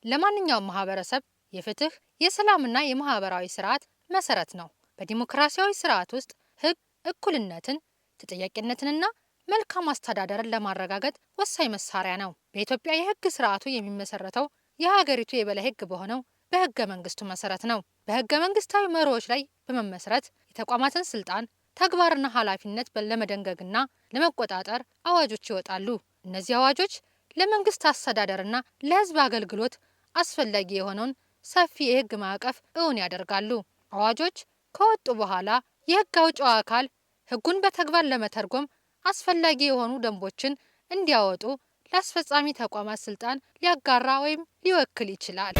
ለማንኛውም ማህበረሰብ የፍትህ የሰላምና የማህበራዊ ስርዓት መሰረት ነው። በዲሞክራሲያዊ ስርዓት ውስጥ ህግ እኩልነትን፣ ተጠያቂነትንና መልካም አስተዳደርን ለማረጋገጥ ወሳኝ መሳሪያ ነው። በኢትዮጵያ የህግ ስርዓቱ የሚመሰረተው የሀገሪቱ የበላይ ህግ በሆነው በህገ መንግስቱ መሰረት ነው። በህገ መንግስታዊ መርሆች ላይ በመመስረት የተቋማትን ስልጣን፣ ተግባርና ኃላፊነት ለመደንገግና ለመቆጣጠር አዋጆች ይወጣሉ። እነዚህ አዋጆች ለመንግስት አስተዳደርና ለህዝብ አገልግሎት አስፈላጊ የሆነውን ሰፊ የህግ ማዕቀፍ እውን ያደርጋሉ። አዋጆች ከወጡ በኋላ የህግ አውጪው አካል ህጉን በተግባር ለመተርጎም አስፈላጊ የሆኑ ደንቦችን እንዲያወጡ ለአስፈጻሚ ተቋማት ስልጣን ሊያጋራ ወይም ሊወክል ይችላል።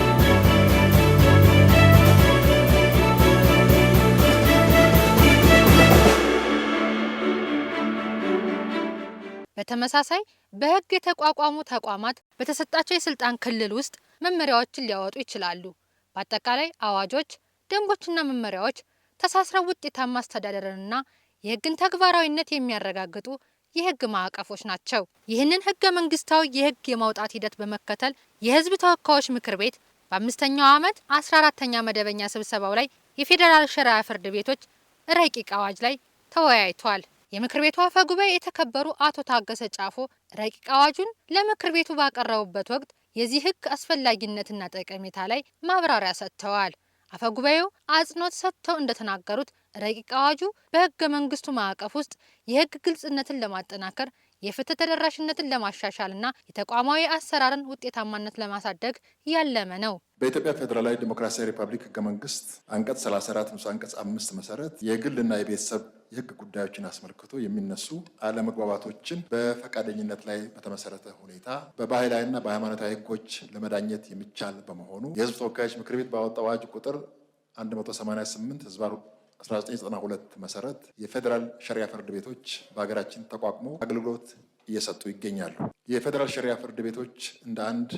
በተመሳሳይ በህግ የተቋቋሙ ተቋማት በተሰጣቸው የስልጣን ክልል ውስጥ መመሪያዎችን ሊያወጡ ይችላሉ። በአጠቃላይ አዋጆች፣ ደንቦችና መመሪያዎች ተሳስረው ውጤታማ አስተዳደርንና የህግን ተግባራዊነት የሚያረጋግጡ የህግ ማዕቀፎች ናቸው። ይህንን ህገ መንግስታዊ የህግ የማውጣት ሂደት በመከተል የህዝብ ተወካዮች ምክር ቤት በ5ኛው ዓመት 14ኛ መደበኛ ስብሰባው ላይ የፌዴራል ሸሪዓ ፍርድ ቤቶች ረቂቅ አዋጅ ላይ ተወያይቷል። የምክር ቤቱ አፈ ጉባኤ የተከበሩ አቶ ታገሰ ጫፎ ረቂቅ አዋጁን ለምክር ቤቱ ባቀረቡበት ወቅት የዚህ ህግ አስፈላጊነትና ጠቀሜታ ላይ ማብራሪያ ሰጥተዋል። አፈ ጉባኤው አጽንኦት ሰጥተው እንደተናገሩት ረቂቅ አዋጁ በህገ መንግስቱ ማዕቀፍ ውስጥ የህግ ግልጽነትን ለማጠናከር፣ የፍትህ ተደራሽነትን ለማሻሻልና የተቋማዊ አሰራርን ውጤታማነት ለማሳደግ ያለመ ነው። በኢትዮጵያ ፌዴራላዊ ዲሞክራሲያዊ ሪፐብሊክ ህገ መንግስት አንቀጽ 34 ንዑስ አንቀጽ 5 መሰረት የግልና የቤተሰብ የህግ ጉዳዮችን አስመልክቶ የሚነሱ አለመግባባቶችን በፈቃደኝነት ላይ በተመሰረተ ሁኔታ በባህላዊና በሃይማኖታዊ ህጎች ለመዳኘት የሚቻል በመሆኑ የህዝብ ተወካዮች ምክር ቤት ባወጣው አዋጅ ቁጥር 188 ህዝባር 1992 መሰረት የፌዴራል ሸሪዓ ፍርድ ቤቶች በሀገራችን ተቋቁመው አገልግሎት እየሰጡ ይገኛሉ። የፌዴራል ሸሪዓ ፍርድ ቤቶች እንደ አንድ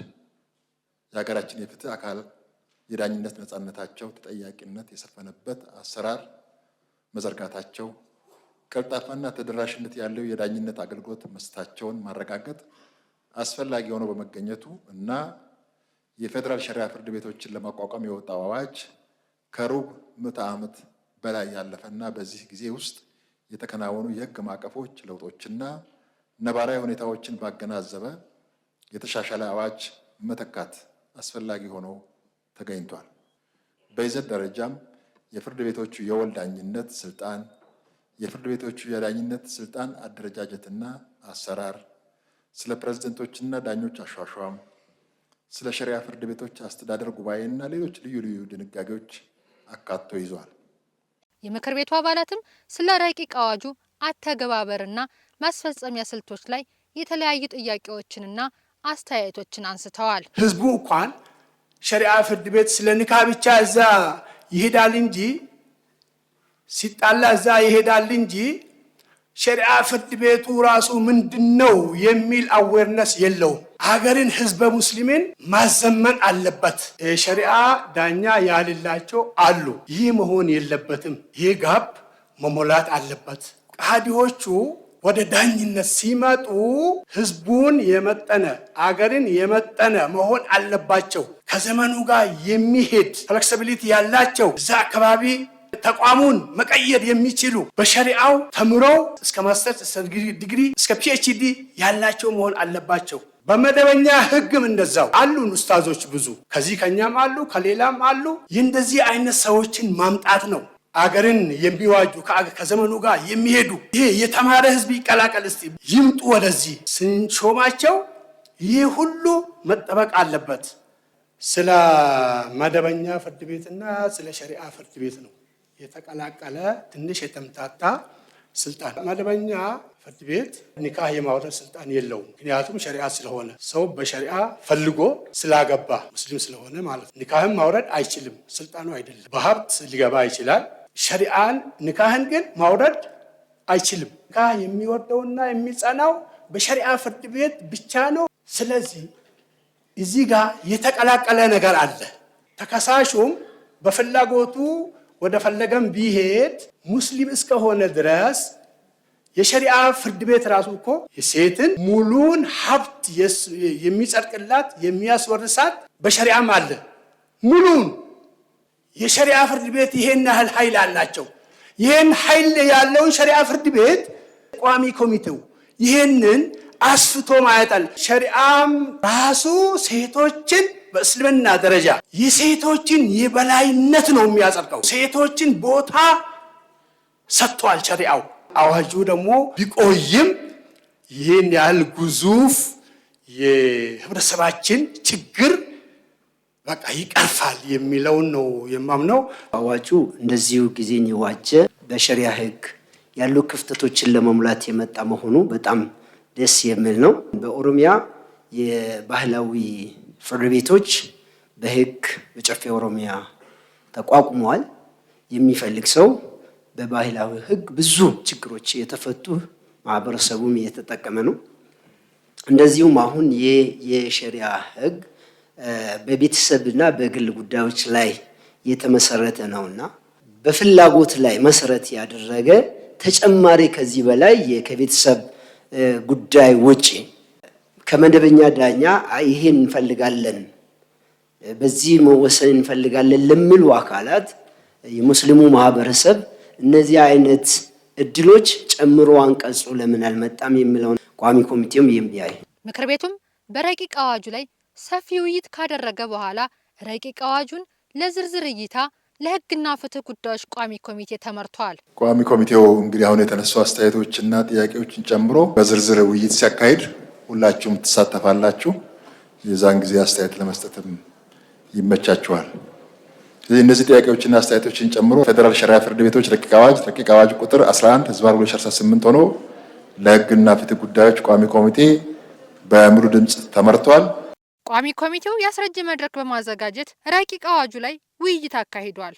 የሀገራችን የፍትህ አካል የዳኝነት ነፃነታቸው፣ ተጠያቂነት የሰፈነበት አሰራር መዘርጋታቸው፣ ቀልጣፋና ተደራሽነት ያለው የዳኝነት አገልግሎት መስጠታቸውን ማረጋገጥ አስፈላጊ ሆኖ በመገኘቱ እና የፌዴራል ሸሪዓ ፍርድ ቤቶችን ለማቋቋም የወጣው አዋጅ ከሩብ ምዕተ ዓመት በላይ ያለፈና በዚህ ጊዜ ውስጥ የተከናወኑ የህግ ማዕቀፎች ለውጦችና ነባራዊ ሁኔታዎችን ባገናዘበ የተሻሻለ አዋጅ መተካት አስፈላጊ ሆኖ ተገኝቷል። በይዘት ደረጃም የፍርድ ቤቶቹ የወል ዳኝነት ስልጣን፣ የፍርድ ቤቶቹ የዳኝነት ስልጣን አደረጃጀትና አሰራር፣ ስለ ፕሬዝደንቶችና ዳኞች አሿሿም፣ ስለ ሸሪዓ ፍርድ ቤቶች አስተዳደር ጉባኤና ሌሎች ልዩ ልዩ ድንጋጌዎች አካቶ ይዟል። የምክር ቤቱ አባላትም ስለ ረቂቅ አዋጁ አተገባበርና ማስፈጸሚያ ስልቶች ላይ የተለያዩ ጥያቄዎችንና አስተያየቶችን አንስተዋል። ህዝቡ እንኳን ሸሪዓ ፍርድ ቤት ስለ ኒካ ብቻ እዛ ይሄዳል እንጂ ሲጣላ እዛ ይሄዳል እንጂ ሸሪዓ ፍርድ ቤቱ ራሱ ምንድነው የሚል አዌርነስ የለውም። ሀገርን ህዝበ ሙስሊምን ማዘመን አለበት። ሸሪዓ ዳኛ ያልላቸው አሉ። ይህ መሆን የለበትም። ይህ ጋብ መሞላት አለበት። ቃዲዎቹ ወደ ዳኝነት ሲመጡ ህዝቡን የመጠነ አገርን የመጠነ መሆን አለባቸው። ከዘመኑ ጋር የሚሄድ ፍሌክሲቢሊቲ ያላቸው እዛ አካባቢ ተቋሙን መቀየር የሚችሉ በሸሪዓው ተምረው እስከ ማስተርስ ዲግሪ እስከ ፒኤችዲ ያላቸው መሆን አለባቸው። በመደበኛ ህግም እንደዛው አሉን ኡስታዞች ብዙ ከዚህ ከኛም አሉ ከሌላም አሉ። እንደዚህ አይነት ሰዎችን ማምጣት ነው አገርን የሚዋጁ ከዘመኑ ጋር የሚሄዱ። ይሄ የተማረ ህዝብ ይቀላቀል፣ እስቲ ይምጡ ወደዚህ ስንሾማቸው። ይህ ሁሉ መጠበቅ አለበት። ስለ መደበኛ ፍርድ ቤትና ስለ ሸሪዓ ፍርድ ቤት ነው የተቀላቀለ ትንሽ የተምታታ ስልጣን። መደበኛ ፍርድ ቤት ኒካህ የማውረድ ስልጣን የለውም። ምክንያቱም ሸሪዓ ስለሆነ ሰው በሸሪዓ ፈልጎ ስላገባ ሙስሊም ስለሆነ ማለት ነው። ኒካህም ማውረድ አይችልም፣ ስልጣኑ አይደለም። በሀብት ሊገባ ይችላል። ሸሪዓን ኒካህን ግን ማውረድ አይችልም። ኒካህ የሚወርደውና የሚጸናው በሸሪዓ ፍርድ ቤት ብቻ ነው። ስለዚህ እዚህ ጋር የተቀላቀለ ነገር አለ። ተከሳሹም በፍላጎቱ ወደ ፈለገም ቢሄድ ሙስሊም እስከሆነ ድረስ የሸሪዓ ፍርድ ቤት ራሱ እኮ የሴትን ሙሉን ሀብት የሚጸድቅላት የሚያስወርሳት በሸሪዓም አለ። ሙሉን የሸሪዓ ፍርድ ቤት ይሄን ያህል ኃይል አላቸው። ይሄን ኃይል ያለውን ሸሪዓ ፍርድ ቤት ቋሚ ኮሚቴው ይሄንን አስፍቶ ማየታል። ሸሪዓም ራሱ ሴቶችን በእስልምና ደረጃ የሴቶችን የበላይነት ነው የሚያጸድቀው። ሴቶችን ቦታ ሰጥቷል ሸሪዓው። አዋጁ ደግሞ ቢቆይም ይህን ያህል ግዙፍ የህብረተሰባችን ችግር በቃ ይቀርፋል የሚለውን ነው የማምነው። አዋጁ እንደዚሁ ጊዜን የዋጀ በሸሪዓ ህግ ያሉ ክፍተቶችን ለመሙላት የመጣ መሆኑ በጣም ደስ የሚል ነው። በኦሮሚያ የባህላዊ ፍርድ ቤቶች በህግ በጨፌ ኦሮሚያ ተቋቁመዋል። የሚፈልግ ሰው በባህላዊ ህግ ብዙ ችግሮች የተፈቱ ማህበረሰቡም እየተጠቀመ ነው። እንደዚሁም አሁን የሸሪዓ ህግ በቤተሰብና በግል ጉዳዮች ላይ የተመሰረተ ነውና በፍላጎት ላይ መሰረት ያደረገ ተጨማሪ ከዚህ በላይ ከቤተሰብ ጉዳይ ውጪ ከመደበኛ ዳኛ ይሄን እንፈልጋለን በዚህ መወሰን እንፈልጋለን ለሚሉ አካላት የሙስሊሙ ማህበረሰብ እነዚህ አይነት እድሎች ጨምሮ አንቀጹ ለምን አልመጣም የሚለው ቋሚ ኮሚቴውም የሚያይ ምክር ቤቱም በረቂቅ አዋጁ ላይ ሰፊ ውይይት ካደረገ በኋላ ረቂቅ አዋጁን ለዝርዝር እይታ ለህግና ፍትህ ጉዳዮች ቋሚ ኮሚቴ ተመርቷል። ቋሚ ኮሚቴው እንግዲህ አሁን የተነሱ አስተያየቶችና ጥያቄዎችን ጨምሮ በዝርዝር ውይይት ሲያካሂድ ሁላችሁም ትሳተፋላችሁ። የዛን ጊዜ አስተያየት ለመስጠትም ይመቻችኋል። ስለዚህ እነዚህ ጥያቄዎችና አስተያየቶችን ጨምሮ ፌዴራል ሸሪዓ ፍርድ ቤቶች ረቂቅ አዋጅ ቁጥር 11/2018 ሆኖ ለህግና ፍትህ ጉዳዮች ቋሚ ኮሚቴ በሙሉ ድምጽ ተመርቷል። ቋሚ ኮሚቴው የአስረጅ መድረክ በማዘጋጀት ረቂቅ አዋጁ ላይ ውይይት አካሂዷል።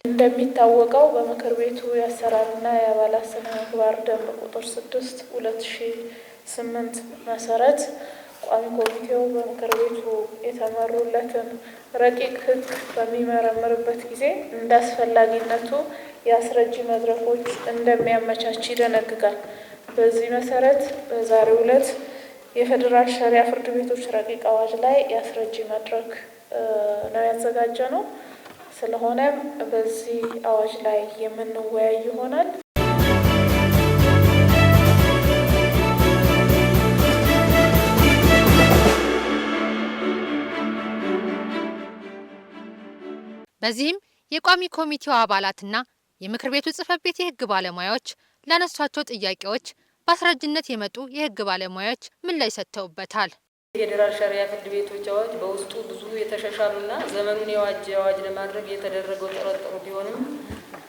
እንደሚታወቀው በምክር ቤቱ የአሰራርና የአባላት ስነ ምግባር ደንብ ቁጥር 6/2008 መሰረት ቋሚ ኮሚቴው በምክር ቤቱ የተመሩለትን ረቂቅ ህግ በሚመረምርበት ጊዜ እንደ አስፈላጊነቱ የአስረጂ መድረኮች እንደሚያመቻች ይደነግጋል። በዚህ መሰረት በዛሬው ዕለት የፌዴራል ሸሪዓ ፍርድ ቤቶች ረቂቅ አዋጅ ላይ የአስረጂ መድረክ ነው ያዘጋጀ ነው። ስለሆነም በዚህ አዋጅ ላይ የምንወያይ ይሆናል። በዚህም የቋሚ ኮሚቴው አባላትና የምክር ቤቱ ጽሕፈት ቤት የህግ ባለሙያዎች ላነሷቸው ጥያቄዎች በአስረጅነት የመጡ የህግ ባለሙያዎች ምላሽ ሰጥተውበታል። የፌዴራል ሸሪዓ ፍርድ ቤቶች አዋጅ በውስጡ ብዙ የተሻሻሉና ዘመኑን የዋጀ አዋጅ ለማድረግ የተደረገው ጥረት ጥሩ ቢሆንም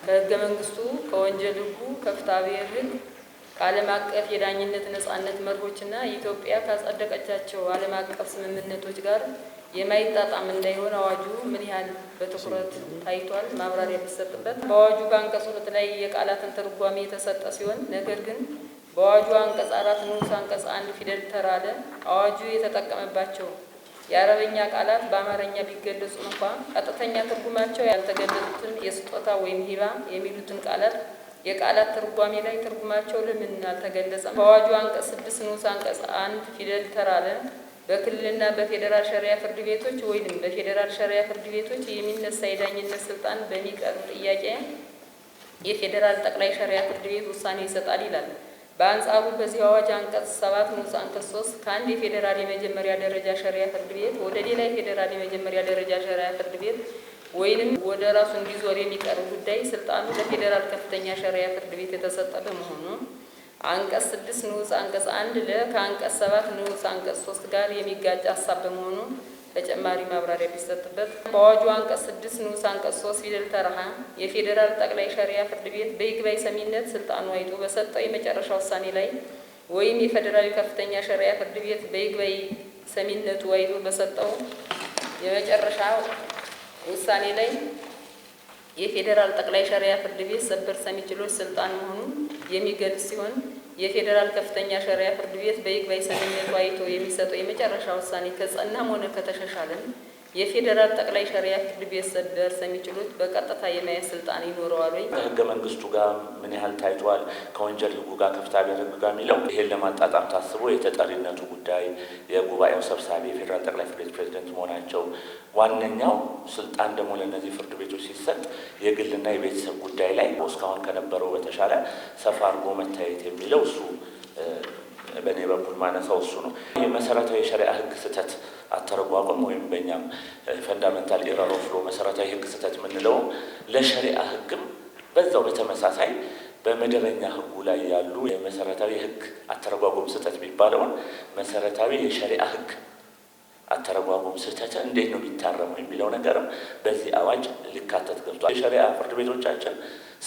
ከህገ መንግስቱ፣ ከወንጀል ህጉ፣ ከፍትሐ ብሔር ህግ፣ ከዓለም አቀፍ የዳኝነት ነጻነት መርሆችና ኢትዮጵያ ካጸደቀቻቸው ዓለም አቀፍ ስምምነቶች ጋር የማይጣጣም እንዳይሆን አዋጁ ምን ያህል በትኩረት ታይቷል ማብራሪያ ቢሰጥበት። በአዋጁ በአንቀጽ 2 ላይ የቃላትን ትርጓሜ የተሰጠ ሲሆን ነገር ግን በአዋጁ አንቀጽ 4 ንዑስ አንቀጽ 1 ፊደል ተራለ አዋጁ የተጠቀመባቸው የአረበኛ ቃላት በአማርኛ ቢገለጹ እንኳን ቀጥተኛ ትርጉማቸው ያልተገለጹትን የስጦታ ወይም ሂባ የሚሉትን ቃላት የቃላት ትርጓሜ ላይ ትርጉማቸው ለምን አልተገለጸም? በአዋጁ አንቀጽ 6 ንዑስ አንቀጽ 1 ፊደል ተራለ በክልልና በፌዴራል ሸሪዓ ፍርድ ቤቶች ወይም በፌዴራል ሸሪዓ ፍርድ ቤቶች የሚነሳ የዳኝነት ስልጣን በሚቀርብ ጥያቄ የፌዴራል ጠቅላይ ሸሪዓ ፍርድ ቤት ውሳኔ ይሰጣል ይላል። በአንጻሩ በዚህ አዋጅ አንቀጽ 7 ንዑስ አንቀጽ 3 ከአንድ የፌዴራል የመጀመሪያ ደረጃ ሸሪዓ ፍርድ ቤት ወደ ሌላ የፌዴራል የመጀመሪያ ደረጃ ሸሪዓ ፍርድ ቤት ወይንም ወደ ራሱ እንዲዞር የሚቀርብ ጉዳይ ስልጣኑ ለፌዴራል ከፍተኛ ሸሪዓ ፍርድ ቤት የተሰጠ በመሆኑ አንቀጽ 6 ንዑስ አንቀጽ 1 ከአንቀጽ 7 ንዑስ አንቀጽ 3 ጋር የሚጋጭ ሀሳብ በመሆኑ ተጨማሪ ማብራሪያ ቢሰጥበት። በአዋጁ አንቀጽ 6 ንዑስ አንቀጽ 3 ፊደል ተረሃ የፌዴራል ጠቅላይ ሸሪዓ ፍርድ ቤት በይግባኝ ሰሚነት ስልጣኑ አይቶ በሰጠው የመጨረሻ ውሳኔ ላይ ወይም የፌዴራል ከፍተኛ ሸሪዓ ፍርድ ቤት በይግባኝ ሰሚነቱ አይቶ በሰጠው የመጨረሻ ውሳኔ ላይ የፌዴራል ጠቅላይ ሸሪዓ ፍርድ ቤት ሰበር ሰሚ ችሎት ስልጣን መሆኑን የሚገልጽ ሲሆን የፌዴራል ከፍተኛ ሸሪዓ ፍርድ ቤት በይግባኝ ሰሚነቱ አይቶ የሚሰጠው የመጨረሻ ውሳኔ ከጸናም ሆነ ከተሻሻለም የፌዴራል ጠቅላይ ሸሪዓ ፍርድ ቤት ሰበር ሰሚ ችሎት በቀጥታ የማየት ስልጣን ይኖረዋል ወይ? ከህገ መንግስቱ ጋር ምን ያህል ታይቷል፣ ከወንጀል ህጉ ጋር ከፍትሐ ብሔር ህግ ጋር የሚለው ይሄን ለማጣጣም ታስቦ የተጠሪነቱ ጉዳይ የጉባኤው ሰብሳቢ የፌዴራል ጠቅላይ ፍርድ ቤት ፕሬዝዳንት መሆናቸው ዋነኛው ስልጣን ደግሞ ለእነዚህ ፍርድ ቤቶች ሲሰጥ የግልና የቤተሰብ ጉዳይ ላይ እስካሁን ከነበረው በተሻለ ሰፋ አድርጎ መታየት የሚለው እሱ በእኔ በኩል ማነሳው እሱ ነው። የመሰረታዊ የሸሪዓ ህግ ስህተት አተረጓጎም ወይም በእኛም ፈንዳሜንታል ኤረር ኦፍ ሎው መሰረታዊ ህግ ስህተት የምንለው ለሸሪዓ ህግም በዛው በተመሳሳይ በመደበኛ ህጉ ላይ ያሉ የመሰረታዊ ህግ አተረጓጎም ስህተት የሚባለውን መሰረታዊ የሸሪዓ ህግ አተረጓጎም ስህተት እንዴት ነው የሚታረመው የሚለው ነገርም በዚህ አዋጅ ሊካተት ገብቷል። የሸሪዓ ፍርድ ቤቶቻችን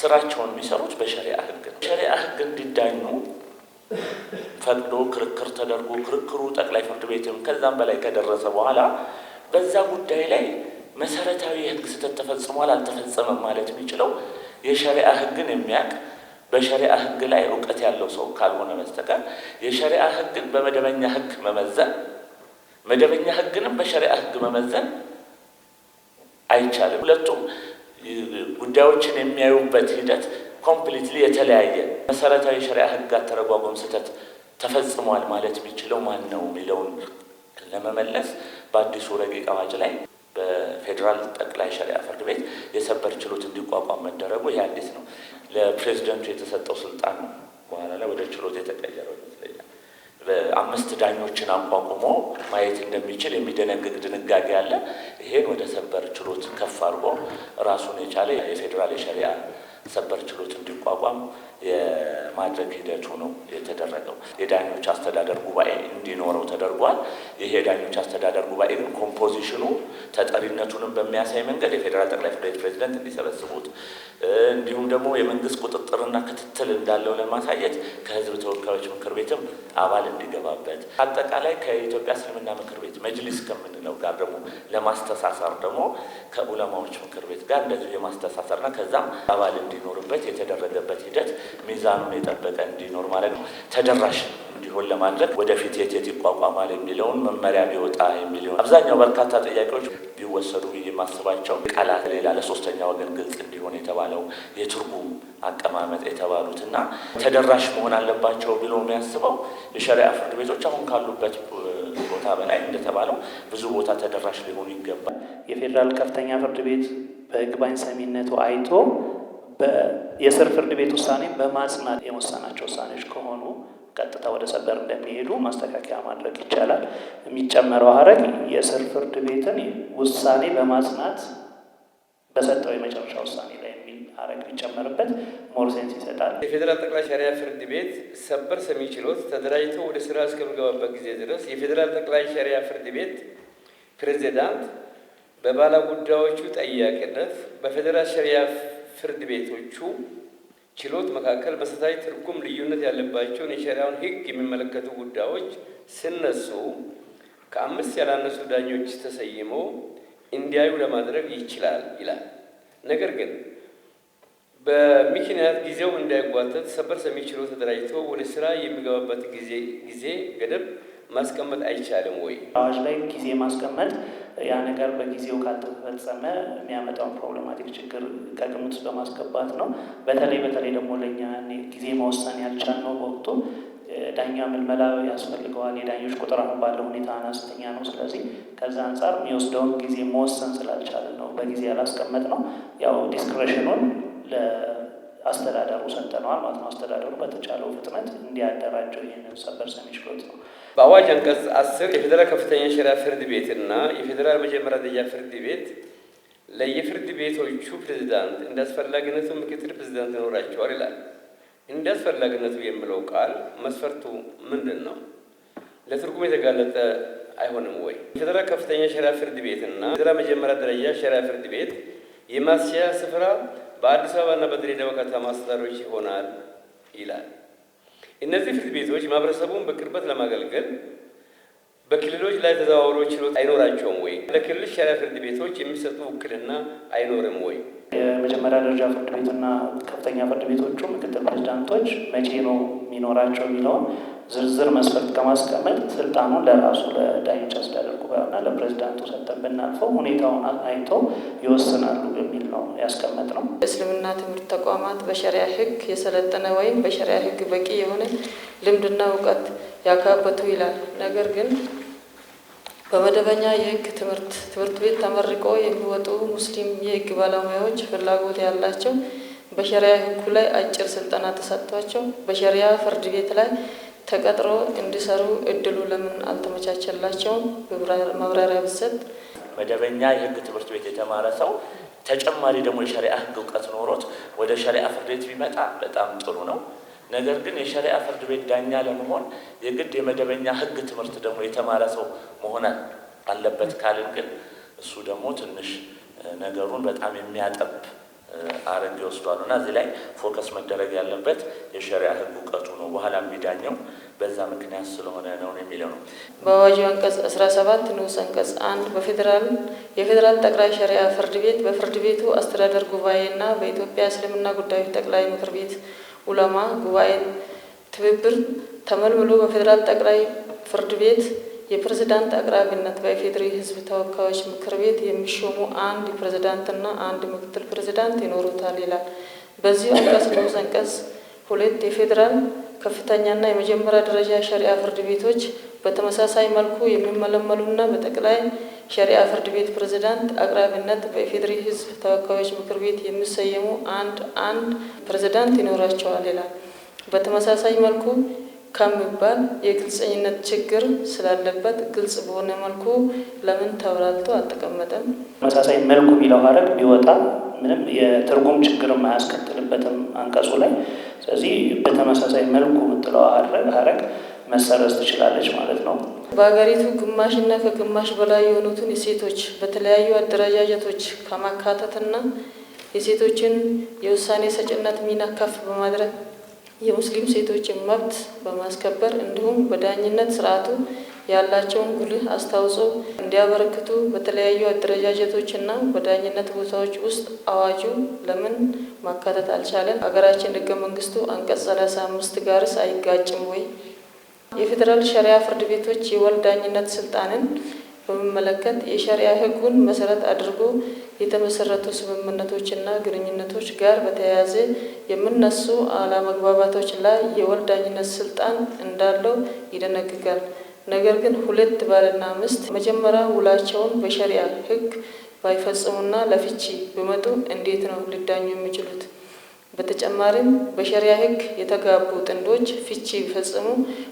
ስራቸውን የሚሰሩት በሸሪዓ ህግ ነው። ሸሪዓ ህግ እንዲዳኙ ፈቅዶ ክርክር ተደርጎ ክርክሩ ጠቅላይ ፍርድ ቤትም ከዛም በላይ ከደረሰ በኋላ በዛ ጉዳይ ላይ መሰረታዊ የህግ ስህተት ተፈጽሟል አልተፈጸመም ማለት የሚችለው የሸሪዓ ህግን የሚያውቅ በሸሪዓ ህግ ላይ እውቀት ያለው ሰው ካልሆነ በስተቀር የሸሪዓ ህግን በመደበኛ ህግ መመዘን መደበኛ ህግንም በሸሪዓ ህግ መመዘን አይቻልም። ሁለቱም ጉዳዮችን የሚያዩበት ሂደት ኮምፕሊትሊ የተለያየ መሰረታዊ የሸሪዓ ህግ አተረጓጎም ስህተት ተፈጽሟል ማለት የሚችለው ማን ነው የሚለውን ለመመለስ በአዲሱ ረቂቅ አዋጅ ላይ በፌዴራል ጠቅላይ ሸሪዓ ፍርድ ቤት የሰበር ችሎት እንዲቋቋም መደረጉ ይህ አዲስ ነው። ለፕሬዝደንቱ የተሰጠው ስልጣን ነው በኋላ ላይ ወደ ችሎት የተቀየረው ይመስለኛል። በአምስት ዳኞችን አቋቁሞ ማየት እንደሚችል የሚደነግግ ድንጋጌ አለ። ይሄን ወደ ሰበር ችሎት ከፍ አድርጎ ራሱን የቻለ የፌዴራል የሸሪዓ ሰበር ችሎት እንዲቋቋም የማድረግ ሂደቱ ነው የተደረገው። የዳኞች አስተዳደር ጉባኤ እንዲኖረው ተደርጓል። ይሄ የዳኞች አስተዳደር ጉባኤ ግን ኮምፖዚሽኑ ተጠሪነቱንም በሚያሳይ መንገድ የፌዴራል ጠቅላይ ፍርድ ቤት ፕሬዝዳንት እንዲሰበስቡት እንዲሁም ደግሞ የመንግስት ቁጥጥርና ክትትል እንዳለው ለማሳየት ከህዝብ ተወካዮች ምክር ቤትም አባል እንዲገባበት አጠቃላይ ከኢትዮጵያ እስልምና ምክር ቤት መጅሊስ ከምንለው ጋር ደግሞ ለማስተሳሰር ደግሞ ከዑለማዎች ምክር ቤት ጋር እንደዚሁ የማስተሳሰርና ከዛም አባል እንዲኖርበት የተደረገበት ሂደት ሚዛኑን የጠበቀ እንዲኖር ማለት ነው። ተደራሽ እንዲሆን ለማድረግ ወደፊት የት ይቋቋማል የሚለውን መመሪያ ቢወጣ የሚለው አብዛኛው በርካታ ጥያቄዎች ቢወሰዱ የማስባቸው ቃላት ሌላ ለሶስተኛ ወገን ግልጽ እንዲሆን የተባለው የትርጉም አቀማመጥ የተባሉትና ተደራሽ መሆን አለባቸው ብሎ የሚያስበው የሸሪዓ ፍርድ ቤቶች አሁን ካሉበት ቦታ በላይ እንደተባለው ብዙ ቦታ ተደራሽ ሊሆኑ ይገባል። የፌዴራል ከፍተኛ ፍርድ ቤት በይግባኝ ሰሚነቱ አይቶ የስር ፍርድ ቤት ውሳኔ በማጽናት የወሰናቸው ውሳኔዎች ከሆኑ ቀጥታ ወደ ሰበር እንደሚሄዱ ማስተካከያ ማድረግ ይቻላል። የሚጨመረው ሀረግ የስር ፍርድ ቤትን ውሳኔ በማጽናት በሰጠው የመጨረሻ ውሳኔ ላይ የሚል ሀረግ ሊጨመርበት ሞር ሴንስ ይሰጣል። የፌዴራል ጠቅላይ ሸሪዓ ፍርድ ቤት ሰበር ሰሚ ችሎት ተደራጅቶ ወደ ስራ እስከሚገባበት ጊዜ ድረስ የፌዴራል ጠቅላይ ሸሪዓ ፍርድ ቤት ፕሬዝዳንት በባለ ጉዳዮቹ ጠያቂነት በፌዴራል ሸሪዓ ፍርድ ቤቶቹ ችሎት መካከል መሰረታዊ ትርጉም ልዩነት ያለባቸውን የሸሪዓውን ሕግ የሚመለከቱ ጉዳዮች ሲነሱ ከ5 ያላነሱ ዳኞች ተሰይመው እንዲያዩ ለማድረግ ይችላል ይላል። ነገር ግን በምክንያት ጊዜው እንዳይጓተት ሰበር ሰሚ ችሎት ተደራጅቶ ወደ ስራ የሚገባበት ጊዜ ገደብ ማስቀመጥ አይቻልም ወይ? አዋጅ ላይ ጊዜ ማስቀመጥ ያ ነገር በጊዜው ካልተፈጸመ የሚያመጣውን ፕሮብሌማቲክ ችግር ከግምት ውስጥ በማስገባት ነው። በተለይ ደግሞ ለእኛ ጊዜ መወሰን ያልቻልነው በወቅቱ ዳኛ ምልመላ ያስፈልገዋል። የዳኞች ቁጥር አሁን ባለው ሁኔታ አነስተኛ ነው። ስለዚህ ከዛ አንጻር የሚወስደውን ጊዜ መወሰን ስላልቻልን ነው በጊዜ ያላስቀመጥ ነው። ያው ዲስክሬሽኑን ለአስተዳደሩ ሰጠነዋል ማለት ነው። አስተዳደሩ በተቻለው ፍጥነት እንዲያደራጀው ይህንን ሰበር ሰሚ ችሎት ነው። በአዋጅ አንቀጽ 10 የፌዴራል ከፍተኛ ሸሪዓ ፍርድ ቤትና የፌዴራል መጀመሪያ ደረጃ ፍርድ ቤት ለየፍርድ ቤቶቹ ፕሬዝዳንት እንደ አስፈላጊነቱ ምክትል ፕሬዝዳንት ይኖራቸዋል ይላል። እንደ አስፈላጊነቱ የሚለው ቃል መስፈርቱ ምንድን ነው? ለትርጉም የተጋለጠ አይሆንም ወይ? የፌዴራል ከፍተኛ ሸሪዓ ፍርድ ቤትና የፌዴራል መጀመሪያ ደረጃ ሸሪዓ ፍርድ ቤት የማስያዣ ስፍራ በአዲስ አበባና በድሬዳዋ ከተማ አስተዳደሮች ይሆናል ይላል። እነዚህ ፍርድ ቤቶች ማህበረሰቡን በቅርበት ለማገልገል በክልሎች ላይ ተዘዋውሮ ችሎት አይኖራቸውም ወይ? ለክልል ሸሪዓ ፍርድ ቤቶች የሚሰጡ ውክልና አይኖርም ወይ? የመጀመሪያ ደረጃ ፍርድ ቤትና ከፍተኛ ፍርድ ቤቶቹ ምክትል ፕሬዝዳንቶች መቼ ነው የሚኖራቸው የሚለውን ዝርዝር መስፈርት ከማስቀመጥ ስልጣኑን ለራሱ ለዳኞች አስተዳደር ጉባኤውና ለፕሬዝዳንቱ ሰጥተን ብናልፈው ሁኔታውን አይቶ ይወስናሉ የሚል ነው ያስቀመጥነው። እስልምና ትምህርት ተቋማት በሸሪዓ ሕግ የሰለጠነ ወይም በሸሪዓ ሕግ በቂ የሆነ ልምድና እውቀት ያካበቱ ይላል። ነገር ግን በመደበኛ የሕግ ትምህርት ቤት ተመርቆ የሚወጡ ሙስሊም የሕግ ባለሙያዎች ፍላጎት ያላቸው በሸሪዓ ሕጉ ላይ አጭር ስልጠና ተሰጥቷቸው በሸሪዓ ፍርድ ቤት ላይ ተቀጥሮ እንዲሰሩ እድሉ ለምን አልተመቻቸላቸውም? ማብራሪያ ብሰጥ። መደበኛ የሕግ ትምህርት ቤት የተማረ ሰው ተጨማሪ ደግሞ የሸሪዓ ሕግ እውቀት ኖሮት ወደ ሸሪዓ ፍርድ ቤት ቢመጣ በጣም ጥሩ ነው። ነገር ግን የሸሪዓ ፍርድ ቤት ዳኛ ለመሆን የግድ የመደበኛ ሕግ ትምህርት ደግሞ የተማረ ሰው መሆን አለበት ካልን ግን እሱ ደግሞ ትንሽ ነገሩን በጣም የሚያጠብ አረግ ይወስዷል እና እዚህ ላይ ፎከስ መደረግ ያለበት የሸሪዓ ሕግ እውቀቱ ነው። በኋላ የሚዳኘው በዛ ምክንያት ስለሆነ ነው የሚለው ነው። በአዋጁ አንቀጽ 17 ንዑስ አንቀጽ 1 የፌዴራል ጠቅላይ ሸሪዓ ፍርድ ቤት በፍርድ ቤቱ አስተዳደር ጉባኤና በኢትዮጵያ እስልምና ጉዳዮች ጠቅላይ ምክር ቤት ኡለማ ጉባኤ ትብብር ተመልምሎ በፌዴራል ጠቅላይ ፍርድ ቤት የፕሬዝዳንት አቅራቢነት በኢፌዴሪ ሕዝብ ተወካዮች ምክር ቤት የሚሾሙ አንድ ፕሬዝዳንትና አንድ ምክትል ፕሬዝዳንት ይኖሩታል ይላል። በዚህ አንቀጽ ንዑስ አንቀጽ 2 የፌዴራል ከፍተኛና የመጀመሪያ ደረጃ ሸሪዓ ፍርድ ቤቶች በተመሳሳይ መልኩ የሚመለመሉና በጠቅላይ ሸሪዓ ፍርድ ቤት ፕሬዝዳንት አቅራቢነት በኢፌዴሪ ሕዝብ ተወካዮች ምክር ቤት የሚሰየሙ አንድ ፕሬዝዳንት ይኖራቸዋል ይላል። በተመሳሳይ መልኩ ከሚባል የግልጸኝነት ችግር ስላለበት ግልጽ በሆነ መልኩ ለምን ተብራርቶ አልተቀመጠም? ተመሳሳይ መልኩ የሚለው ሀረግ ቢወጣ ምንም የትርጉም ችግር አያስከትልበትም አንቀጹ ላይ። ስለዚህ በተመሳሳይ መልኩ የምትለው ሀረግ መሰረዝ ትችላለች ማለት ነው። በሀገሪቱ ግማሽና ከግማሽ በላይ የሆኑትን የሴቶች በተለያዩ አደረጃጀቶች ከማካተትና የሴቶችን የውሳኔ ሰጭነት ሚና ከፍ በማድረግ የሙስሊም ሴቶችን መብት በማስከበር እንዲሁም በዳኝነት ስርዓቱ ያላቸውን ጉልህ አስተዋጽኦ እንዲያበረክቱ በተለያዩ አደረጃጀቶችና በዳኝነት ቦታዎች ውስጥ አዋጁ ለምን ማካተት አልቻለም? ሀገራችን ሕገ መንግስቱ አንቀጽ 35 ጋርስ አይጋጭም ወይ? የፌዴራል ሸሪዓ ፍርድ ቤቶች የወል ዳኝነት ስልጣንን በሚመለከት የሸሪዓ ሕጉን መሰረት አድርጎ የተመሰረቱ ስምምነቶችና ግንኙነቶች ጋር በተያያዘ የሚነሱ አለመግባባቶች ላይ የወል ዳኝነት ስልጣን እንዳለው ይደነግጋል። ነገር ግን ሁለት ባልና ሚስት መጀመሪያ ውላቸውን በሸሪዓ ሕግ ባይፈጽሙና ለፍቺ ቢመጡ እንዴት ነው ሊዳኙ የሚችሉት? በተጨማሪም በሸሪዓ ሕግ የተጋቡ ጥንዶች ፍቺ ቢፈጽሙ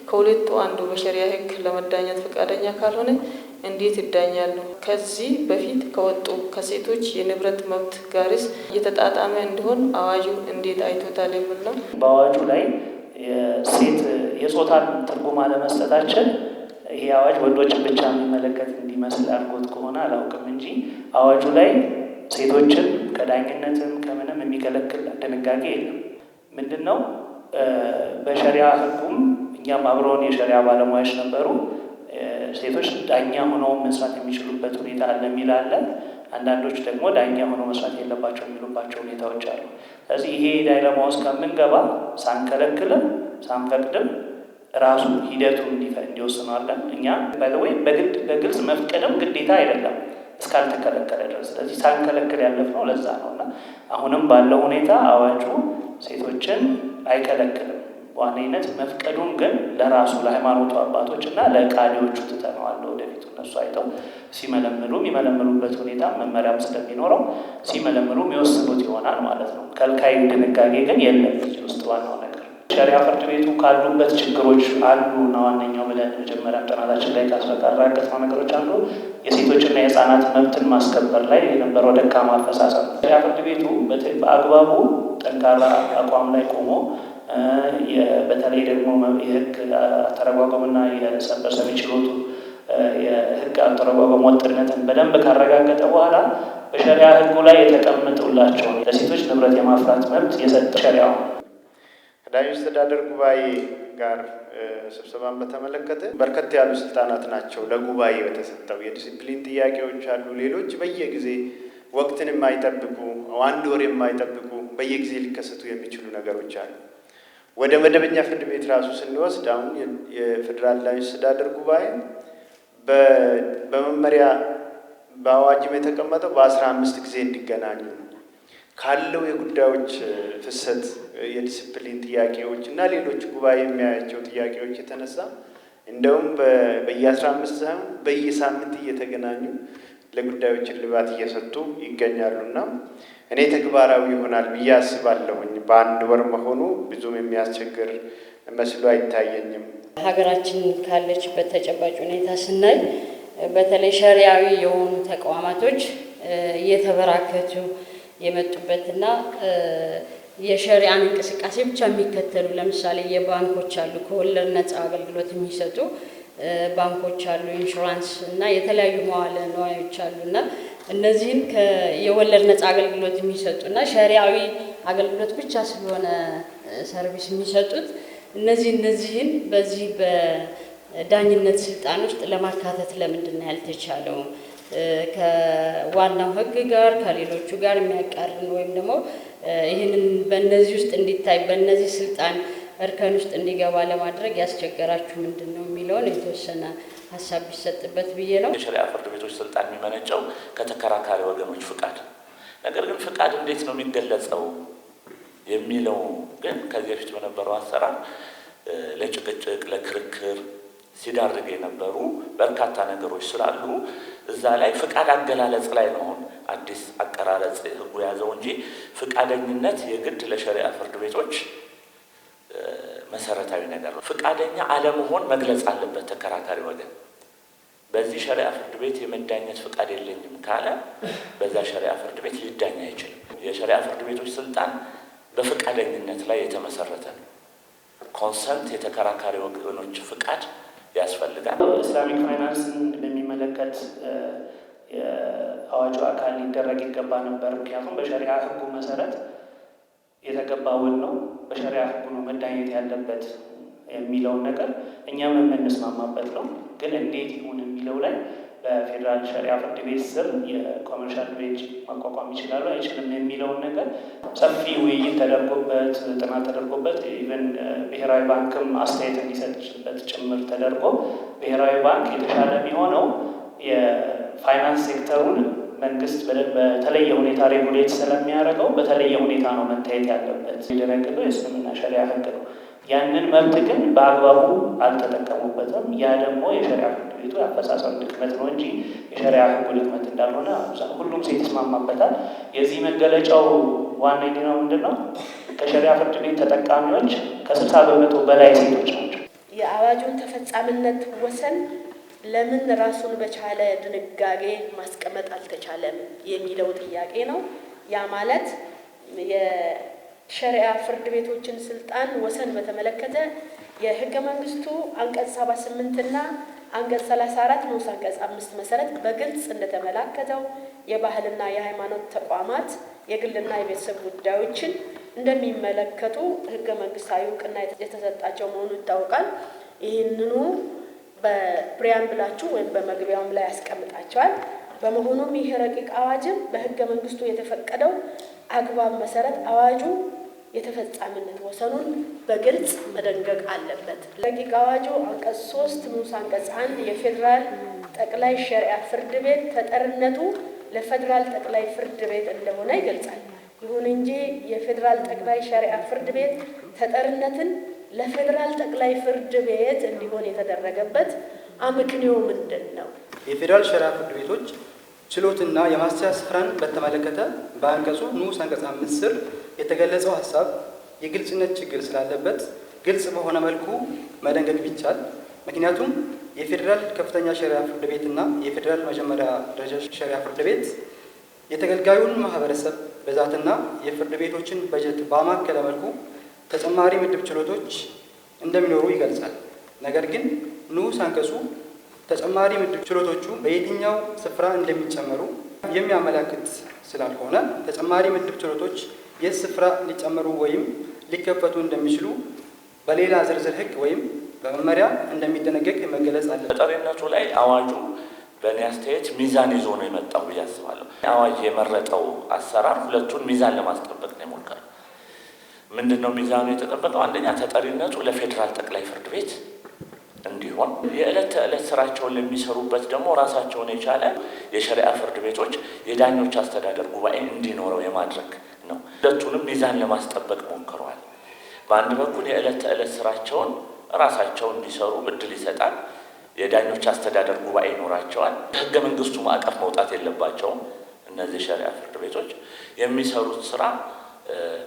ከሁለቱ አንዱ በሸሪዓ ሕግ ለመዳኘት ፈቃደኛ ካልሆነ እንዴት ይዳኛሉ? ከዚህ በፊት ከወጡ ከሴቶች የንብረት መብት ጋርስ እየተጣጣመ እንዲሆን አዋጁ እንዴት አይቶታል የሚል ነው። በአዋጁ ላይ ሴት የጾታን ትርጉም አለመስጠታችን ይሄ አዋጅ ወንዶችን ብቻ የሚመለከት እንዲመስል አድርጎት ከሆነ አላውቅም እንጂ አዋጁ ላይ ሴቶችን ከዳኝነትም ከምንም የሚከለክል ድንጋጌ የለም። ምንድን ነው በሸሪዓ ሕጉም እኛም አብረውን የሸሪዓ ባለሙያዎች ነበሩ። ሴቶች ዳኛ ሆነው መስራት የሚችሉበት ሁኔታ አለ የሚል አለ። አንዳንዶች ደግሞ ዳኛ ሆነው መስራት የለባቸው የሚሉባቸው ሁኔታዎች አሉ። ስለዚህ ይሄ ዳይለማ ውስጥ ከምንገባ ሳንከለክልም ሳንፈቅድም ራሱ ሂደቱ እንዲወስነዋለን። እኛ ባይዘወይ በግልጽ መፍቀድም ግዴታ አይደለም እስካልተከለከለ ድረስ። ስለዚህ ሳንከለክል ያለፍነው ለዛ ነው እና አሁንም ባለው ሁኔታ አዋጁ ሴቶችን አይከለክልም። በዋነኝነት መፍቀዱን ግን ለራሱ ለሃይማኖቱ አባቶች እና ለቃዲዎቹ ትተነዋል። ወደፊቱ እነሱ አይተው ሲመለምሉ የሚመለምሉበት ሁኔታ መመሪያም ስለሚኖረው ሲመለምሉ የሚወስኑት ይሆናል ማለት ነው። ከልካይ ድንጋጌ ግን የለም እዚህ ውስጥ። ዋናው ነገር ሸሪዓ ፍርድ ቤቱ ካሉበት ችግሮች አንዱ እና ዋነኛው ብለን መጀመሪያ ጥናታችን ላይ ካስረጋገጥነው ነገሮች አንዱ የሴቶችና የህፃናት መብትን ማስከበር ላይ የነበረው ደካማ አፈጻጸም። ሸሪዓ ፍርድ ቤቱ በአግባቡ ጠንካራ አቋም ላይ ቆሞ በተለይ ደግሞ የህግ አተረጓጎምና የሰበር ሰሚ ችሎቱ የህግ አተረጓጎም ወጥነትን በደንብ ካረጋገጠ በኋላ በሸሪዓ ህጉ ላይ የተቀመጡላቸውን ለሴቶች ንብረት የማፍራት መብት የሰጠ ሸሪዓው። ከዳኞች አስተዳደር ጉባኤ ጋር ስብሰባን በተመለከተ በርከት ያሉ ስልጣናት ናቸው ለጉባኤ በተሰጠው። የዲሲፕሊን ጥያቄዎች አሉ። ሌሎች በየጊዜ ወቅትን የማይጠብቁ አንድ ወር የማይጠብቁ በየጊዜ ሊከሰቱ የሚችሉ ነገሮች አሉ። ወደ መደበኛ ፍርድ ቤት ራሱ ስንወስድ አሁን የፌዴራል ዳኞች አስተዳደር ጉባኤ በመመሪያ በአዋጅም የተቀመጠው በ15 ጊዜ እንዲገናኙ ካለው የጉዳዮች ፍሰት የዲሲፕሊን ጥያቄዎች እና ሌሎች ጉባኤ የሚያያቸው ጥያቄዎች የተነሳ እንደውም በየ15 ሳይሆን በየሳምንት እየተገናኙ ለጉዳዮች እልባት እየሰጡ ይገኛሉና እኔ ተግባራዊ ይሆናል ብዬ አስባለሁኝ። በአንድ ወር መሆኑ ብዙም የሚያስቸግር መስሎ አይታየኝም። ሀገራችን ካለችበት ተጨባጭ ሁኔታ ስናይ በተለይ ሸሪዓዊ የሆኑ ተቋማቶች እየተበራከቱ የመጡበትና የሸሪዓን እንቅስቃሴ ብቻ የሚከተሉ ለምሳሌ የባንኮች አሉ፣ ከወለድ ነፃ አገልግሎት የሚሰጡ ባንኮች አሉ፣ ኢንሹራንስ እና የተለያዩ መዋለ ንዋዮች አሉና እነዚህን የወለድ ነፃ አገልግሎት የሚሰጡና ሸሪዓዊ አገልግሎት ብቻ ስለሆነ ሰርቪስ የሚሰጡት እነዚህን በዚህ በዳኝነት ስልጣን ውስጥ ለማካተት ለምንድን ነው ያልተቻለው? ከዋናው ሕግ ጋር ከሌሎቹ ጋር የሚያቃርን ወይም ደግሞ ይህንን በእነዚህ ውስጥ እንዲታይ በእነዚህ ስልጣን እርከን ውስጥ እንዲገባ ለማድረግ ያስቸገራችሁ ምንድን ነው የሚለውን የተወሰነ ሀሳብ ቢሰጥበት ብዬ ነው። የሸሪዓ ፍርድ ቤቶች ስልጣን የሚመነጨው ከተከራካሪ ወገኖች ፍቃድ፣ ነገር ግን ፍቃድ እንዴት ነው የሚገለጸው የሚለው ግን ከዚህ በፊት በነበረው አሰራር ለጭቅጭቅ ለክርክር ሲዳርግ የነበሩ በርካታ ነገሮች ስላሉ እዛ ላይ ፍቃድ አገላለጽ ላይ ነው አዲስ አቀራረጽ ህጉ ያዘው እንጂ ፍቃደኝነት የግድ ለሸሪዓ ፍርድ ቤቶች መሰረታዊ ነገር ነው። ፍቃደኛ አለመሆን መግለጽ አለበት ተከራካሪ ወገን። በዚህ ሸሪዓ ፍርድ ቤት የመዳኘት ፍቃድ የለኝም ካለ በዛ ሸሪዓ ፍርድ ቤት ሊዳኝ አይችልም። የሸሪዓ ፍርድ ቤቶች ስልጣን በፍቃደኝነት ላይ የተመሰረተ ነው። ኮንሰንት የተከራካሪ ወገኖች ፍቃድ ያስፈልጋል። ኢስላሚክ ፋይናንስን በሚመለከት የአዋጁ አካል ሊደረግ ይገባ ነበር። ምክንያቱም በሸሪዓ ህጉ መሰረት የተገባ ውል ነው፣ በሸሪዓ ህጉ ነው መዳኘት ያለበት የሚለውን ነገር እኛም የምንስማማበት ነው። ግን እንዴት ይሁን የሚለው ላይ በፌዴራል ሸሪዓ ፍርድ ቤት ስር የኮመርሻል ቤንች ማቋቋም ይችላሉ አይችልም የሚለውን ነገር ሰፊ ውይይት ተደርጎበት ጥናት ተደርጎበት ኢቨን ብሔራዊ ባንክም አስተያየት እንዲሰጥበት ጭምር ተደርጎ ብሔራዊ ባንክ የተሻለ የሚሆነው የፋይናንስ ሴክተሩን መንግስት በተለየ ሁኔታ ሬጉሌት ስለሚያደርገው በተለየ ሁኔታ ነው መታየት ያለበት የደነገገው የእስልምና ሸሪዓ ህግ ነው። ያንን መብት ግን በአግባቡ አልተጠቀሙበትም። ያ ደግሞ የሸሪዓ ፍርድ ቤቱ ያፈጻጸም ድክመት ነው እንጂ የሸሪዓ ህጉ ድክመት እንዳልሆነ ሁሉም ሴት ይስማማበታል። የዚህ መገለጫው ዋነኛው ምንድን ነው? ከሸሪዓ ፍርድ ቤት ተጠቃሚዎች ከ60% በላይ ሴቶች ናቸው። የአዋጁን ተፈጻሚነት ወሰን ለምን ራሱን በቻለ ድንጋጌ ማስቀመጥ አልተቻለም የሚለው ጥያቄ ነው። ያ ማለት የሸሪዓ ፍርድ ቤቶችን ስልጣን ወሰን በተመለከተ የህገ መንግስቱ አንቀጽ 78 እና አንቀጽ 34 ንዑስ አንቀጽ 5 መሰረት በግልጽ እንደተመላከተው የባህልና የሃይማኖት ተቋማት የግልና የቤተሰብ ጉዳዮችን እንደሚመለከቱ ህገ መንግስታዊ እውቅና የተሰጣቸው መሆኑ ይታወቃል። ይህንኑ በፕሪያምብላችሁ ወይም በመግቢያውም ላይ ያስቀምጣቸዋል። በመሆኑም ይህ ረቂቅ አዋጅም በህገ መንግስቱ የተፈቀደው አግባብ መሰረት አዋጁ የተፈጻሚነት ወሰኑን በግልጽ መደንገግ አለበት። ረቂቅ አዋጁ አንቀጽ 3 ንዑስ አንቀጽ 1 የፌዴራል ጠቅላይ ሸሪዓ ፍርድ ቤት ተጠሪነቱ ለፌዴራል ጠቅላይ ፍርድ ቤት እንደሆነ ይገልጻል። ይሁን እንጂ የፌዴራል ጠቅላይ ሸሪዓ ፍርድ ቤት ተጠሪነትን ለፌዴራል ጠቅላይ ፍርድ ቤት እንዲሆን የተደረገበት አመክንዮ ምንድን ነው? የፌዴራል ሸሪዓ ፍርድ ቤቶች ችሎትና የማስቻ ስፍራን በተመለከተ በአንቀጹ ንዑስ አንቀጽ 5 ስር የተገለጸው ሀሳብ የግልጽነት ችግር ስላለበት ግልጽ በሆነ መልኩ መደንገግ ቢቻል፣ ምክንያቱም የፌዴራል ከፍተኛ ሸሪዓ ፍርድ ቤትና የፌዴራል መጀመሪያ ደረጃ ሸሪዓ ፍርድ ቤት የተገልጋዩን ማህበረሰብ ብዛትና የፍርድ ቤቶችን በጀት ባማከለ መልኩ ተጨማሪ ምድብ ችሎቶች እንደሚኖሩ ይገልጻል። ነገር ግን ንዑስ አንቀጹ ተጨማሪ ምድብ ችሎቶቹ በየትኛው ስፍራ እንደሚጨመሩ የሚያመላክት ስላልሆነ ተጨማሪ ምድብ ችሎቶች የት ስፍራ ሊጨመሩ ወይም ሊከፈቱ እንደሚችሉ በሌላ ዝርዝር ህግ ወይም በመመሪያ እንደሚደነገግ መገለጽ አለ። ተጠሪነቱ ላይ አዋጁ በእኔ አስተያየት ሚዛን ይዞ ነው የመጣው ብዬ አስባለሁ። አዋጅ የመረጠው አሰራር ሁለቱን ሚዛን ለማስጠበቅ ነው የሞከረው። ምንድን ነው ሚዛኑ የተጠበቀው? አንደኛ ተጠሪነቱ ለፌዴራል ጠቅላይ ፍርድ ቤት እንዲሆን የዕለት ተዕለት ስራቸውን ለሚሰሩበት ደግሞ ራሳቸውን የቻለ የሸሪዓ ፍርድ ቤቶች የዳኞች አስተዳደር ጉባኤ እንዲኖረው የማድረግ ነው። ሁለቱንም ሚዛን ለማስጠበቅ ሞክረዋል። በአንድ በኩል የዕለት ተዕለት ስራቸውን ራሳቸው እንዲሰሩ እድል ይሰጣል። የዳኞች አስተዳደር ጉባኤ ይኖራቸዋል። ህገ መንግስቱ ማዕቀፍ መውጣት የለባቸውም። እነዚህ ሸሪዓ ፍርድ ቤቶች የሚሰሩት ስራ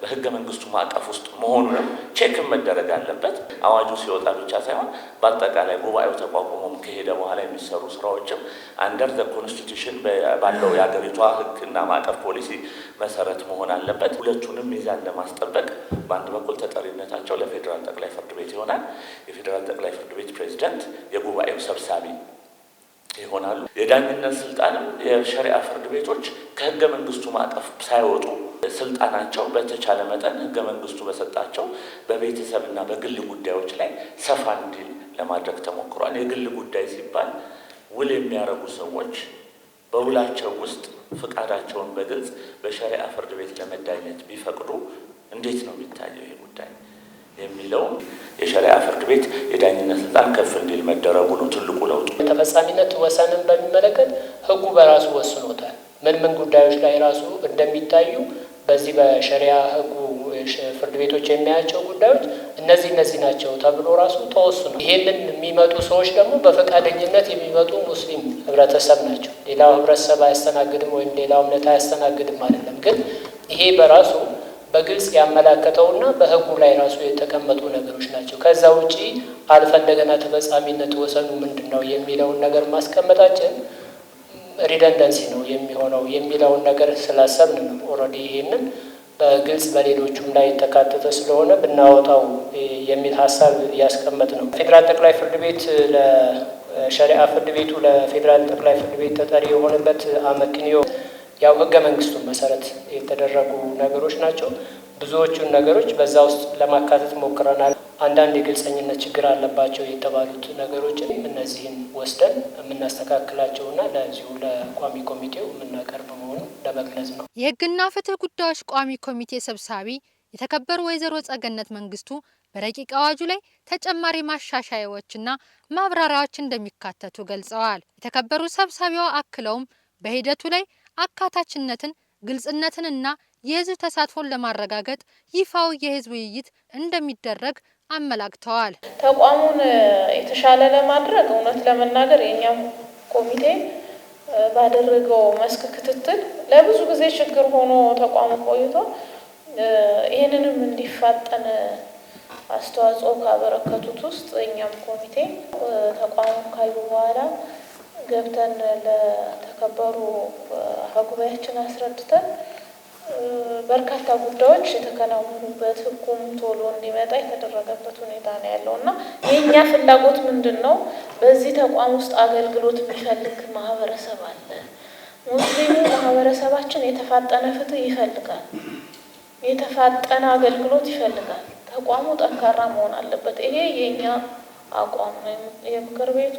በህገ መንግስቱ ማዕቀፍ ውስጥ መሆኑንም ቼክ መደረግ አለበት። አዋጁ ሲወጣ ብቻ ሳይሆን በአጠቃላይ ጉባኤው ተቋቁሞም ከሄደ በኋላ የሚሰሩ ስራዎችም አንደር ዘ ኮንስቲቱሽን ባለው የሀገሪቷ ህግና ማዕቀፍ ፖሊሲ መሰረት መሆን አለበት። ሁለቱንም ሚዛን ለማስጠበቅ በአንድ በኩል ተጠሪነታቸው ለፌዴራል ጠቅላይ ፍርድ ቤት ይሆናል። የፌዴራል ጠቅላይ ፍርድ ቤት ፕሬዝዳንት የጉባኤው ሰብሳቢ ይሆናሉ። የዳኝነት ስልጣንም የሸሪዓ ፍርድ ቤቶች ከህገ መንግስቱ ማዕቀፍ ሳይወጡ ስልጣናቸው በተቻለ መጠን ህገ መንግስቱ በሰጣቸው በቤተሰብና በግል ጉዳዮች ላይ ሰፋ እንዲል ለማድረግ ተሞክሯል። የግል ጉዳይ ሲባል ውል የሚያረጉ ሰዎች በውላቸው ውስጥ ፍቃዳቸውን በግልጽ በሸሪዓ ፍርድ ቤት ለመዳኘት ቢፈቅዱ እንዴት ነው የሚታየው ይሄ ጉዳይ የሚለው የሸሪዓ ፍርድ ቤት የዳኝነት ስልጣን ከፍ እንዲል መደረጉ ነው ትልቁ ለውጡ። ተፈጻሚነት ወሰንን በሚመለከት ህጉ በራሱ ወስኖታል። ምን ጉዳዮች ላይ ራሱ እንደሚታዩ በዚህ በሸሪዓ ህጉ ፍርድ ቤቶች የሚያያቸው ጉዳዮች እነዚህ ናቸው ተብሎ ራሱ ተወስኗል። ይሄንን የሚመጡ ሰዎች ደግሞ በፈቃደኝነት የሚመጡ ሙስሊም ህብረተሰብ ናቸው። ሌላው ህብረተሰብ አያስተናግድም ወይም ሌላው እምነት አያስተናግድም አይደለም። ግን ይሄ በራሱ በግልጽ ያመላከተውና በህጉ ላይ ራሱ የተቀመጡ ነገሮች ናቸው። ከዛ ውጪ አልፈለገና ተፈጻሚነት ወሰኑ ምንድነው የሚለውን ነገር ማስቀመጣችን ሪደንደንሲ ነው የሚሆነው የሚለውን ነገር ስላሰብን ነው ኦልሬዲ ይሄንን በግልጽ በሌሎቹም ላይ የተካተተ ስለሆነ ብናወጣው የሚል ሀሳብ ያስቀመጥ ነው። ፌዴራል ጠቅላይ ፍርድ ቤት ለሸሪዓ ፍርድ ቤቱ ለፌዴራል ጠቅላይ ፍርድ ቤት ተጠሪ የሆነበት አመክንዮ ያው ህገ መንግስቱን መሰረት የተደረጉ ነገሮች ናቸው። ብዙዎቹን ነገሮች በዛ ውስጥ ለማካተት ሞክረናል። አንዳንድ የግልጸኝነት ችግር አለባቸው የተባሉት ነገሮችን እነዚህን ወስደን የምናስተካክላቸውና ለዚሁ ለቋሚ ኮሚቴው የምናቀርብ መሆኑን ለመግለጽ ነው። የህግና ፍትህ ጉዳዮች ቋሚ ኮሚቴ ሰብሳቢ የተከበሩ ወይዘሮ ጸገነት መንግስቱ በረቂቅ አዋጁ ላይ ተጨማሪ ማሻሻያዎችና ማብራሪያዎች እንደሚካተቱ ገልጸዋል። የተከበሩ ሰብሳቢዋ አክለውም በሂደቱ ላይ አካታችነትን፣ ግልጽነትንና የህዝብ ተሳትፎን ለማረጋገጥ ይፋው የህዝብ ውይይት እንደሚደረግ አመላክተዋል። ተቋሙን የተሻለ ለማድረግ እውነት ለመናገር የኛም ኮሚቴ ባደረገው መስክ ክትትል ለብዙ ጊዜ ችግር ሆኖ ተቋሙ ቆይቶ ይህንንም እንዲፋጠን አስተዋጽኦ ካበረከቱት ውስጥ እኛም ኮሚቴ ተቋሙን ካዩ በኋላ ገብተን ለተከበሩ አፈጉባኤያችን አስረድተን በርካታ ጉዳዮች የተከናወኑበት ህጉም ቶሎ እንዲመጣ የተደረገበት ሁኔታ ነው ያለው እና የኛ ፍላጎት ምንድነው? በዚህ ተቋም ውስጥ አገልግሎት የሚፈልግ ማህበረሰብ አለ። ሙስሊሙ ማህበረሰባችን የተፋጠነ ፍትህ ይፈልጋል። የተፋጠነ አገልግሎት ይፈልጋል። ተቋሙ ጠንካራ መሆን አለበት። ይሄ የኛ አቋም ነው፣ የምክር ቤቱ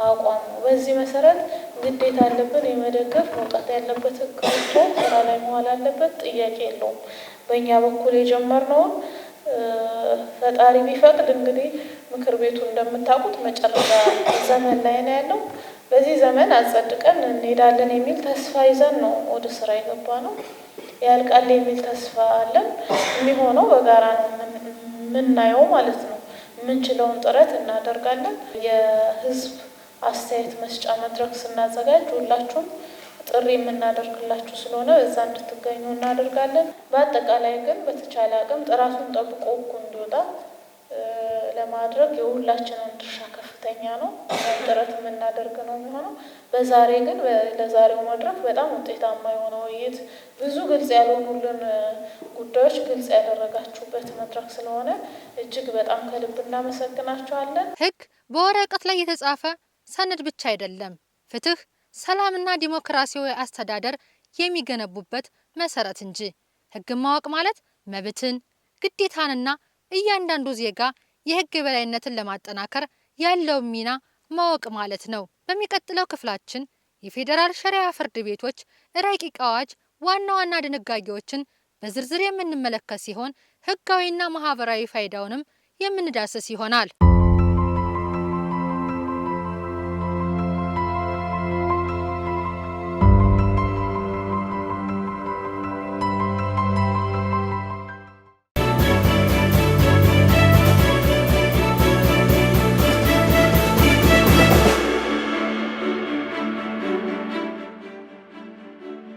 አቋም ነው። በዚህ መሰረት ግዴታ አለብን የመደገፍ መውጣት ያለበት ህግ ወጥቶ ስራ ላይ መዋል አለበት። ጥያቄ የለውም። በእኛ በኩል የጀመርነውን ፈጣሪ ቢፈቅድ እንግዲህ ምክር ቤቱ እንደምታውቁት መጨረሻ ዘመን ላይ ነው ያለው። በዚህ ዘመን አጸድቀን እንሄዳለን የሚል ተስፋ ይዘን ነው ወደ ስራ የገባ ነው። ያልቃል የሚል ተስፋ አለን። የሚሆነው በጋራ ነው የምናየው ማለት ነው። የምንችለውን ጥረት እናደርጋለን። የህዝብ አስተያየት መስጫ መድረክ ስናዘጋጅ ሁላችሁም ጥሪ የምናደርግላችሁ ስለሆነ እዛ እንድትገኙ እናደርጋለን። በአጠቃላይ ግን በተቻለ አቅም ጥራቱን ጠብቆ እኮ እንዲወጣ ለማድረግ የሁላችንን ድርሻ ከፍተኛ ነው። ጥረት የምናደርግ ነው የሚሆነው። በዛሬ ግን ለዛሬው መድረክ በጣም ውጤታማ የሆነ ውይይት፣ ብዙ ግልጽ ያልሆኑልን ጉዳዮች ግልጽ ያደረጋችሁበት መድረክ ስለሆነ እጅግ በጣም ከልብ እናመሰግናችኋለን። ህግ በወረቀት ላይ የተጻፈ ሰነድ ብቻ አይደለም። ፍትህ፣ ሰላምና ዲሞክራሲያዊ አስተዳደር የሚገነቡበት መሰረት እንጂ። ህግን ማወቅ ማለት መብትን፣ ግዴታንና እያንዳንዱ ዜጋ የህግ የበላይነትን ለማጠናከር ያለው ሚና ማወቅ ማለት ነው። በሚቀጥለው ክፍላችን የፌዴራል ሸሪዓ ፍርድ ቤቶች ረቂቅ አዋጅ ዋና ዋና ድንጋጌዎችን በዝርዝር የምንመለከት ሲሆን ህጋዊና ማህበራዊ ፋይዳውንም የምንዳስስ ይሆናል።